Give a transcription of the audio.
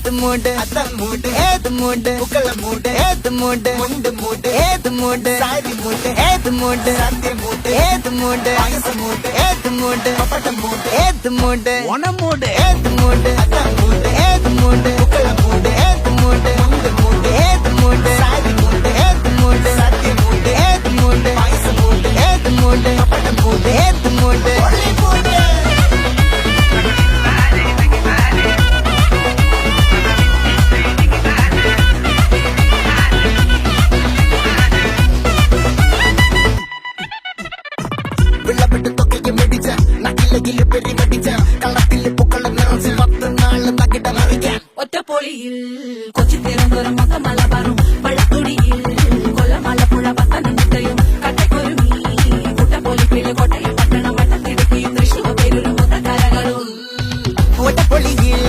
ஏது மூடு அதான் மூடு ஏது மூடு புக்கல மூடு ஏது மூடு முண்டு மூடு ஏது மூடு சாரி மூடு ஏது மூடு சத்திய மூடு ஏது மூடு பாயச மூடு ஏது மூடு பப்பட்ட மூடு ஏது மூடு ஒன மூடு ஏது மூடு அதான் மூடு ஏது மூடு புக்கல மூடு ஏது மூடு முண்டு மூடு ஏது மூடு சாரி மூடு ஏது மூடு சத்திய மூடு ஏது மூடு பாயச மூடு ஏது மூடு பப்பட்ட மூடு ஏது மூடு ஒளி மூடு விழப்பட்டு தொக்கைக்கு மெடிச்ச நக்கில பெரிய மடிச்ச കളത്തിൽ പൂക്കള നിറച്ച് 10 നാള് തകിട മറിക്കാൻ ഒറ്റപ്പൊളിയിൽ കൊച്ചി തിരുവനന്തപുരം മൊത്തം മലബാറും വള്ളത്തുടിയിൽ കൊല്ലമലപ്പുഴ പത്തനംതിട്ടയും കട്ടക്കൊരുമി കുട്ടപ്പൊലിപ്പിലെ കോട്ടയം പട്ടണം വട്ടത്തിടുക്കിയും തൃശ്ശൂർ പേരൂരും മൊത്തക്കരകളും ഒറ്റപ്പൊളിയിൽ